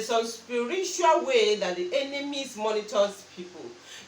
is some spiritual way that the enemies monitors people.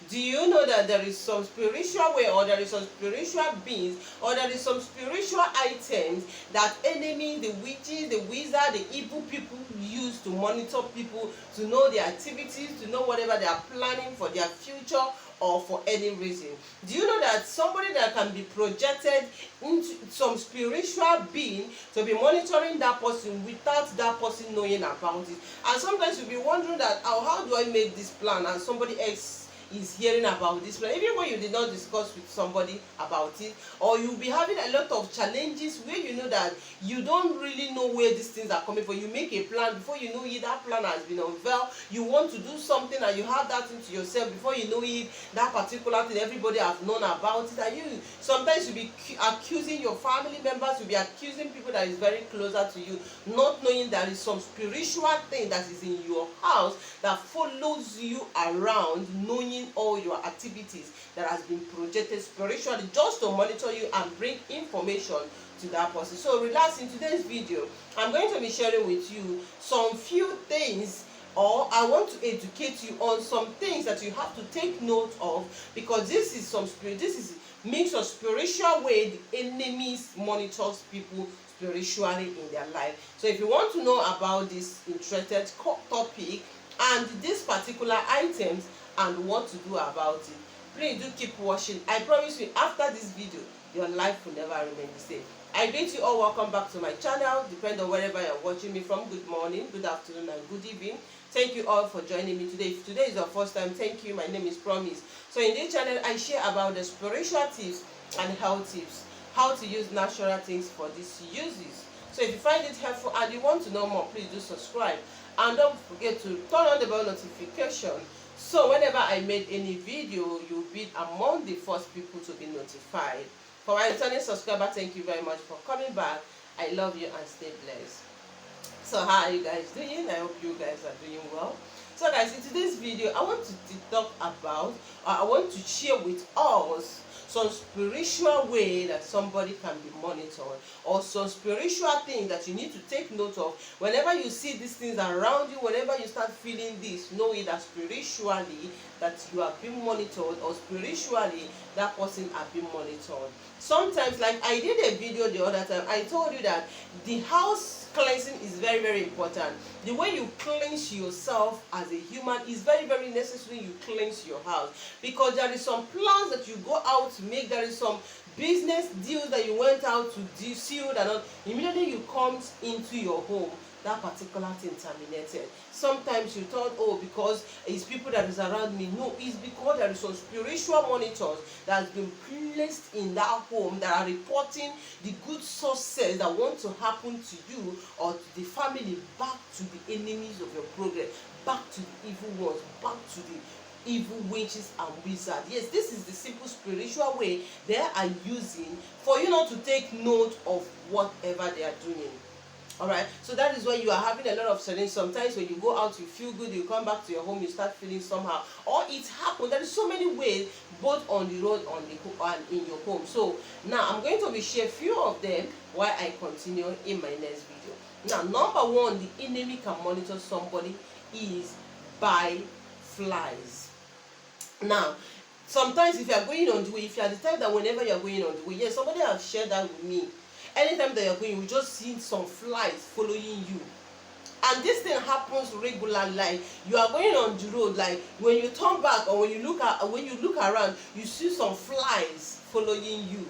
Do you know that there is some spiritual way, or there is some spiritual beings, or there is some spiritual items that enemy, the witches, the wizard, the evil people use to monitor people, to know their activities, to know whatever they are planning for their future or for any reason? Do you know that somebody that can be projected into some spiritual being to be monitoring that person without that person knowing about it? And sometimes you'll be wondering that, how do I make this plan, and somebody else is hearing about this plan, even when you did not discuss with somebody about it, or you'll be having a lot of challenges where you know that you don't really know where these things are coming from. You make a plan, before you know it, that plan has been unveiled. You want to do something and you have that into yourself, before you know it, that particular thing everybody have known about it. And you sometimes you'll be accusing your family members, you'll be accusing people that is very closer to you, not knowing there is some spiritual thing that is in your house that follows you around, knowing all your activities, that has been projected spiritually just to monitor you and bring information to that person. So relax. In today's video, I'm going to be sharing with you some few things, or I want to educate you on some things that you have to take note of, because this is mix of spiritual way the enemies monitors people spiritually in their life. So if you want to know about this interested topic and these particular items and what to do about it, please do keep watching. I promise you, after this video, your life will never remain the same. I greet you all. Welcome back to my channel. Depending on wherever you're watching me from, good morning, good afternoon, and good evening. Thank you all for joining me today. If today is your first time, thank you. My name is Promise. So in this channel, I share about the spiritual tips and health tips, how to use natural things for these uses. So if you find it helpful and you want to know more, please do subscribe, and don't forget to turn on the bell notification, so whenever I made any video, you'll be among the first people to be notified. For my returning subscriber, thank you very much for coming back. I love you and stay blessed. So how are you guys doing? I hope you guys are doing well. So guys, in today's video, I want to talk about, I want to share with us some spiritual way that somebody can be monitored, or some spiritual thing that you need to take note of. Whenever you see these things around you, whenever you start feeling this, know it that spiritually that you are being monitored, or spiritually that person are being monitored. Sometimes, like I did a video the other time, I told you that the house cleansing is very, very important. The way you cleanse yourself as a human is very, very necessary. You cleanse your house, because there is some plans that you go out to make, there is some business deals that you went out to seal, that not immediately you come into your home, that particular thing terminated. Sometimes you thought, oh, because it's people that is around me. No, it's because there is some spiritual monitors that has been placed in that home that are reporting the good success that want to happen to you or to the family back to the enemies of your progress, back to the evil ones, back to the evil witches and wizards. Yes, this is the simple spiritual way they are using for you not to take note of whatever they are doing. Alright, so that is why you are having a lot of challenge. Sometimes when you go out, you feel good, you come back to your home, you start feeling somehow, or it happens. There is so many ways, both on the road, on the and in your home. So now I'm going to be share few of them while I continue in my next video. Now, number one, the enemy can monitor somebody is by flies. Now, sometimes if you are going on the way, if you are the type that whenever you are going on the way, yes, somebody has shared that with me. Anytime that you're going, you just see some flies following you. And this thing happens regularly. Like you are going on the road, like when you turn back or when you look around, you see some flies following you.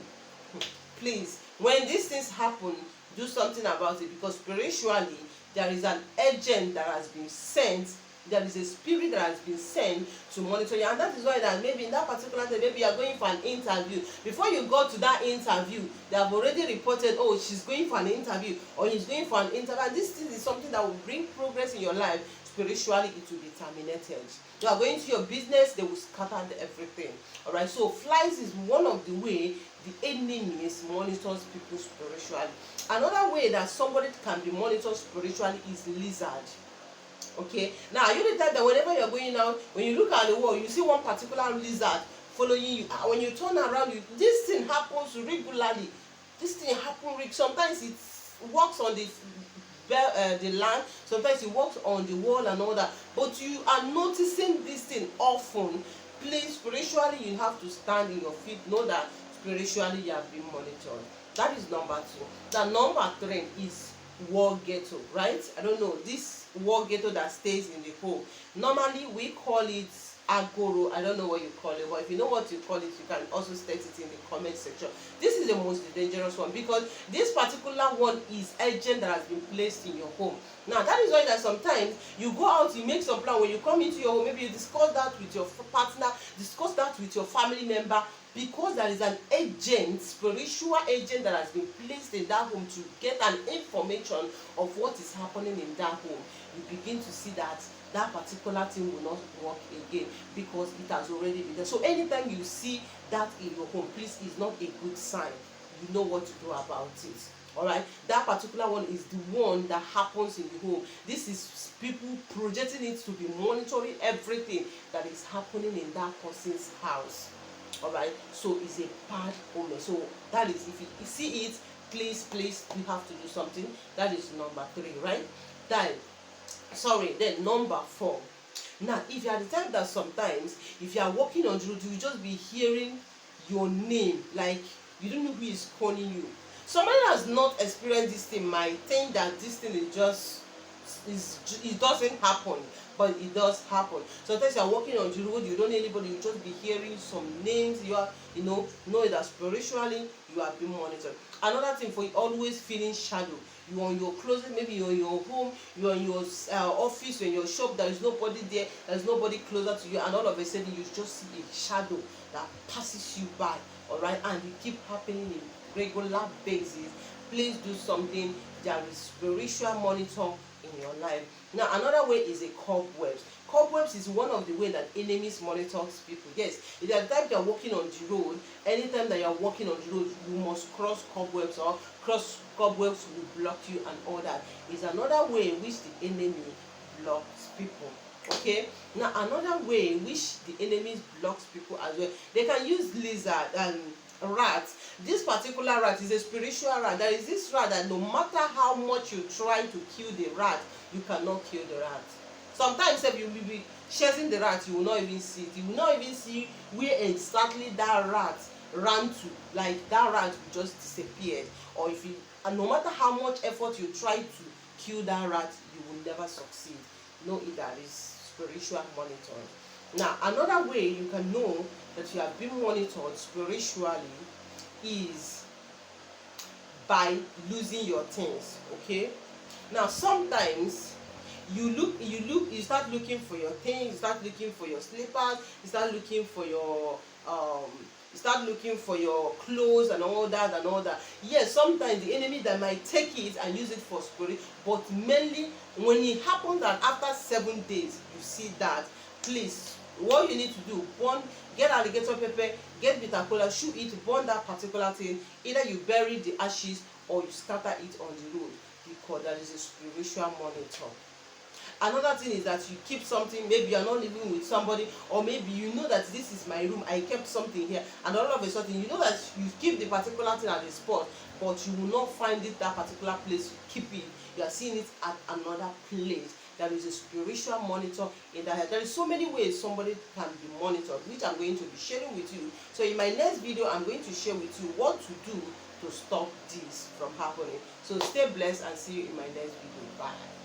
Please, when these things happen, do something about it, because spiritually there is an agent that has been sent. There is a spirit that has been sent to monitor you, and that is why that maybe in that particular day, maybe you are going for an interview. Before you go to that interview, they have already reported, oh, she's going for an interview, or he's going for an interview. And this thing is something that will bring progress in your life. Spiritually, it will be terminated. You are going to your business, they will scatter everything. All right. So flies is one of the way the enemies monitors people spiritually. Another way that somebody can be monitored spiritually is lizard. Okay, now you the type that whenever you're going out, when you look at the wall, you see one particular lizard following you. When you turn around, this thing happens regularly. This thing happens. Sometimes it works on the the land, sometimes he walks on the wall and all that, but you are noticing this thing often. Please, spiritually you have to stand in your feet, know that spiritually you have been monitored. That is number 2. The number 3 is war ghetto, right? I don't know, this war ghetto that stays in the home, normally we call it agoro. I don't know what you call it, but if you know what you call it, you can also state it in the comment section. This is the most dangerous one, because this particular one is agent that has been placed in your home. Now that is why that sometimes you go out, you make some plan, when you come into your home, maybe you discuss that with your partner, discuss that with your family member, because there is an agent, spiritual agent, that has been placed in that home to get an information of what is happening in that home. You begin to see that that particular thing will not work again, because it has already been there. So anytime you see that in your home, please, it's not a good sign. You know what to do about it. All right, that particular one is the one that happens in the home. This is people projecting it to be monitoring everything that is happening in that person's house. All right, so it's a bad omen. So that is, if you see it, please you have to do something. That is number 3, right? Then number 4. Now, if you are the type that sometimes if you are walking on the road, you will just be hearing your name, like you don't know who is calling you. Somebody has not experienced this thing might think that this thing is just it doesn't happen, but it does happen. Sometimes you are walking on the road, you don't know anybody, you just be hearing some names. You are, know that spiritually you are being monitored. Another thing, for you, always feeling shadow. You are on your closet, maybe you're in your home, you're in your office, you're in your shop, there is nobody there, there's nobody closer to you, and all of a sudden you just see a shadow that passes you by. All right, and it keep happening in regular basis. Please do something. There is spiritual monitor in your life. Now another way is a cobwebs. Cobwebs is one of the way that enemies monitors people. Yes, if you are the type that are walking on the road, anytime that you are walking on the road, you must cross cobwebs, or cross cobwebs will block you, and all that is another way in which the enemy blocks people. Okay, now another way in which the enemy blocks people as well, they can use lizard and rat. This particular rat is a spiritual rat. There is this rat that no matter how much you try to kill the rat, you cannot kill the rat. Sometimes if you will be chasing the rat, you will not even see it. You will not even see where exactly that rat ran to. Like that rat will just disappeared. Or if you, and no matter how much effort you try to kill that rat, you will never succeed. Know it, that is spiritual monitoring. Now another way you can know that you have been monitored spiritually is by losing your things. Okay, now sometimes you start looking for your things, you start looking for your slippers, you start looking for your clothes and all that. Yes, sometimes the enemy that might take it and use it for spirit, but mainly when it happens that after 7 days you see that, please, what you need to do, get alligator pepper, get bitter kola, chew it, burn that particular thing. Either you bury the ashes or you scatter it on the road, because that is a spiritual monitor. Another thing is that you keep something, maybe you are not living with somebody, or maybe you know that this is my room, I kept something here, and all of a sudden you know that you keep the particular thing at the spot, but you will not find it that particular place you keep it. You are seeing it at another place. There is a spiritual monitor in that. There is so many ways somebody can be monitored, which I'm going to be sharing with you. So in my next video, I'm going to share with you what to do to stop this from happening. So stay blessed and see you in my next video. Bye.